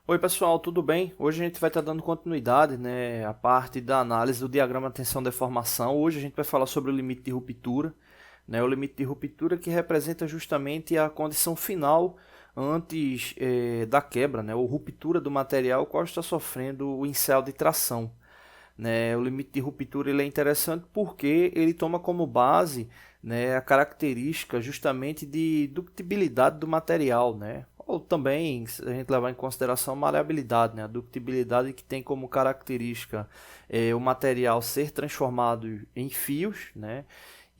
Oi pessoal, tudo bem? Hoje a gente vai estar dando continuidade, à parte da análise do diagrama tensão-deformação. Hoje a gente vai falar sobre o limite de ruptura, o limite de ruptura que representa justamente a condição final antes da quebra, ou ruptura do material qual está sofrendo o ensaio de tração. O limite de ruptura ele é interessante porque ele toma como base, a característica justamente de ductibilidade do material, ou também, se a gente levar em consideração a maleabilidade, a ductibilidade que tem como característica o material ser transformado em fios,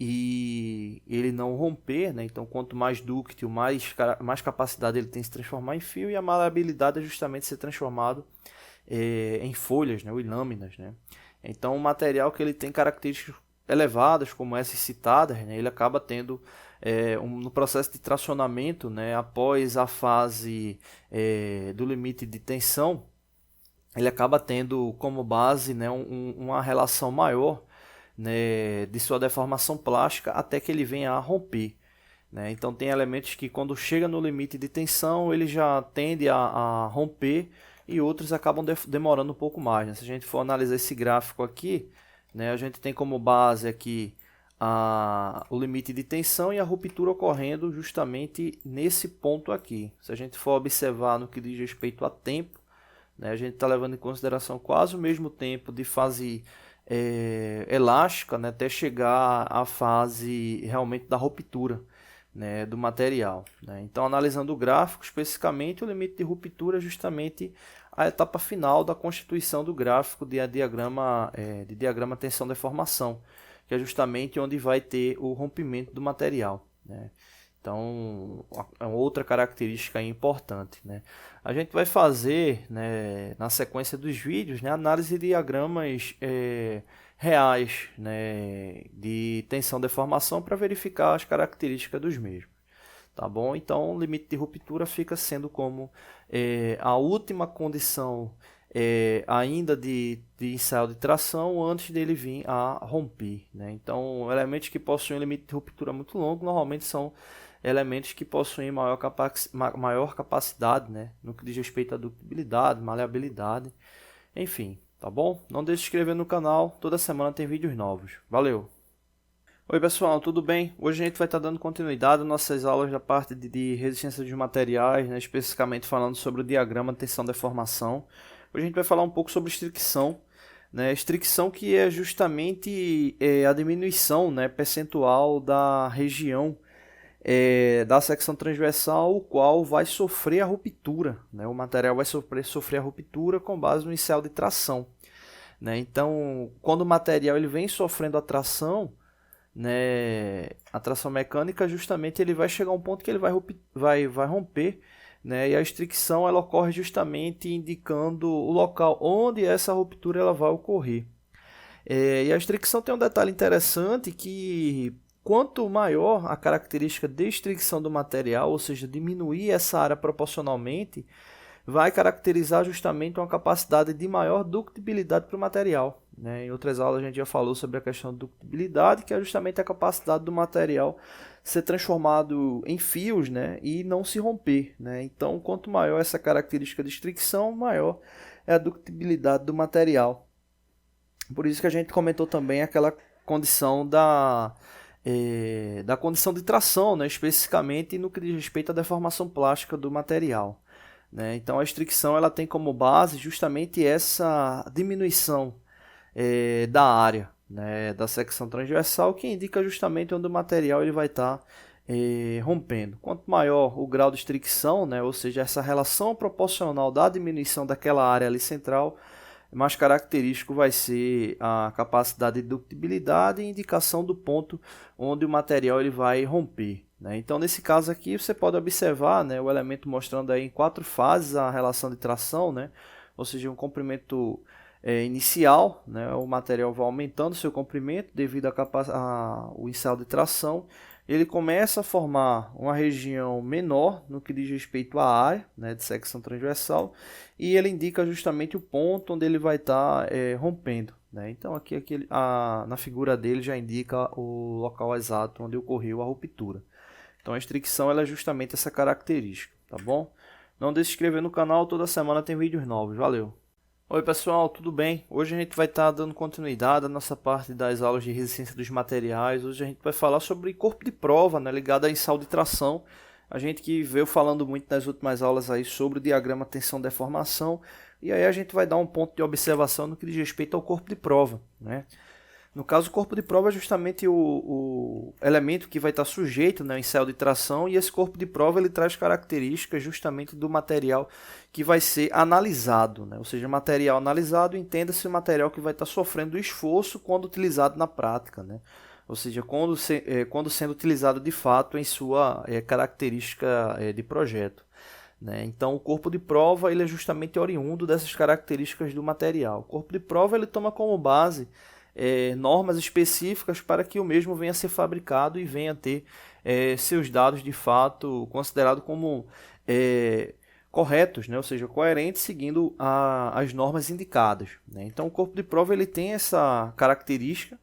e ele não romper, então quanto mais dúctil, mais capacidade ele tem de se transformar em fio, e a maleabilidade é justamente ser transformado em folhas, ou em lâminas. Então, um material que ele tem características elevadas, como essas citadas, ele acaba tendo, no processo de tracionamento, após a fase do limite de tensão, ele acaba tendo como base uma relação maior de sua deformação plástica até que ele venha a romper. Então, tem elementos que, quando chega no limite de tensão, ele já tende a romper e outros acabam demorando um pouco mais. Se a gente for analisar esse gráfico aqui, a gente tem como base aqui o limite de tensão e a ruptura ocorrendo justamente nesse ponto aqui. Se a gente for observar no que diz respeito a tempo, a gente está levando em consideração quase o mesmo tempo de fase elástica, até chegar à fase realmente da ruptura, do material. Então, analisando o gráfico, especificamente, o limite de ruptura é justamente a etapa final da constituição do gráfico de diagrama tensão-deformação, que é justamente onde vai ter o rompimento do material. Então, é outra característica importante. A gente vai fazer, na sequência dos vídeos, análise de diagramas reais, de tensão-deformação para verificar as características dos mesmos. Tá bom? Então, o limite de ruptura fica sendo como a última condição ainda de ensaio de tração antes dele vir a romper. Então, elementos que possuem um limite de ruptura muito longo normalmente são elementos que possuem maior capacidade, no que diz respeito à ductibilidade, maleabilidade, enfim, tá bom? Não deixe de se inscrever no canal, toda semana tem vídeos novos. Valeu! Oi pessoal, tudo bem? Hoje a gente vai estar dando continuidade às nossas aulas da parte de resistência dos materiais, especificamente falando sobre o diagrama tensão-deformação. Hoje a gente vai falar um pouco sobre estricção, estricção que é justamente a diminuição, percentual da região da secção transversal, o qual vai sofrer a ruptura. O material vai sofrer a ruptura com base no ensaio de tração. Então, quando o material ele vem sofrendo a tração, a tração mecânica, justamente ele vai chegar a um ponto que ele vai romper, e a estricção ela ocorre justamente indicando o local onde essa ruptura ela vai ocorrer. E a estricção tem um detalhe interessante que quanto maior a característica de estricção do material, ou seja, diminuir essa área proporcionalmente, vai caracterizar justamente uma capacidade de maior ductibilidade para o material. Em outras aulas a gente já falou sobre a questão de ductibilidade, que é justamente a capacidade do material ser transformado em fios, e não se romper. Então, quanto maior essa característica de estricção, maior é a ductibilidade do material. Por isso que a gente comentou também aquela condição da condição de tração, especificamente no que diz respeito à deformação plástica do material. Então, a estricção ela tem como base justamente essa diminuição da área, da secção transversal, que indica justamente onde o material ele vai estar rompendo. Quanto maior o grau de estricção, ou seja, essa relação proporcional da diminuição daquela área ali central, mais característico vai ser a capacidade de ductibilidade e indicação do ponto onde o material ele vai romper. Então, nesse caso aqui, você pode observar o elemento mostrando aí em 4 fases a relação de tração, ou seja, um comprimento inicial, o material vai aumentando seu comprimento devido ao ensaio de tração. Ele começa a formar uma região menor no que diz respeito à área de secção transversal, e ele indica justamente o ponto onde ele vai estar rompendo. Então aqui na figura dele já indica o local exato onde ocorreu a ruptura. Então a estricção ela é justamente essa característica, tá bom? Não deixe de se inscrever no canal, toda semana tem vídeos novos. Valeu! Oi pessoal, tudo bem? Hoje a gente vai estar dando continuidade à nossa parte das aulas de resistência dos materiais. Hoje a gente vai falar sobre corpo de prova, né, ligado a ensaios de tração. A gente que veio falando muito nas últimas aulas aí sobre o diagrama tensão-deformação. E aí a gente vai dar um ponto de observação no que diz respeito ao corpo de prova, né? No caso, o corpo de prova é justamente o elemento que vai estar sujeito, né, ao ensaio de tração, e esse corpo de prova ele traz características justamente do material que vai ser analisado, né? Ou seja, material analisado, entenda-se o material que vai estar sofrendo esforço quando utilizado na prática, né? Ou seja, quando sendo utilizado de fato em sua característica de projeto, né? Então, o corpo de prova ele é justamente oriundo dessas características do material. O corpo de prova ele toma como base normas específicas para que o mesmo venha a ser fabricado e venha a ter seus dados de fato considerados como corretos, né? Ou seja, coerentes seguindo as normas indicadas, né? Então o corpo de prova ele tem essa característica,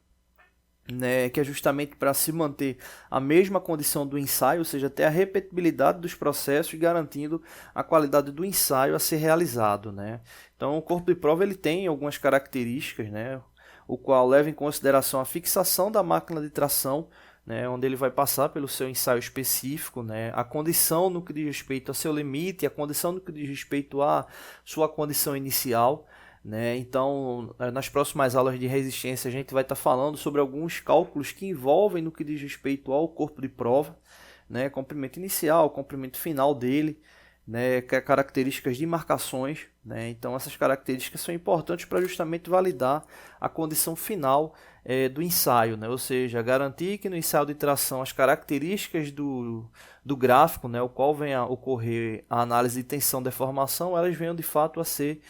né, que é justamente para se manter a mesma condição do ensaio, ou seja, ter a repetibilidade dos processos, garantindo a qualidade do ensaio a ser realizado, né? Então o corpo de prova ele tem algumas características, né, o qual leva em consideração a fixação da máquina de tração, né, onde ele vai passar pelo seu ensaio específico, né, a condição no que diz respeito ao seu limite, a condição no que diz respeito à sua condição inicial, né. Então, nas próximas aulas de resistência, a gente vai estar falando sobre alguns cálculos que envolvem no que diz respeito ao corpo de prova, né, comprimento inicial, comprimento final dele, né, características de marcações, né? Então essas características são importantes para justamente validar a condição final do ensaio, né? Ou seja, garantir que no ensaio de tração as características do gráfico, né, o qual venha a ocorrer a análise de tensão-deformação, elas venham de fato a ser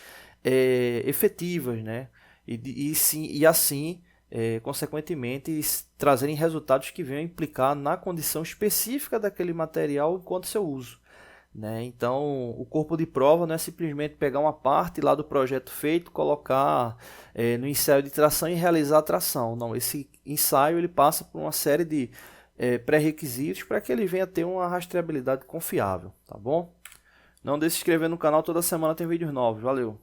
efetivas, né? E assim, consequentemente, trazerem resultados que venham a implicar na condição específica daquele material enquanto seu uso, né? Então, o corpo de prova não é simplesmente pegar uma parte lá do projeto feito, colocar no ensaio de tração e realizar a tração. Não, esse ensaio ele passa por uma série de pré-requisitos para que ele venha a ter uma rastreabilidade confiável, tá bom? Não deixe de se inscrever no canal, toda semana tem vídeos novos. Valeu!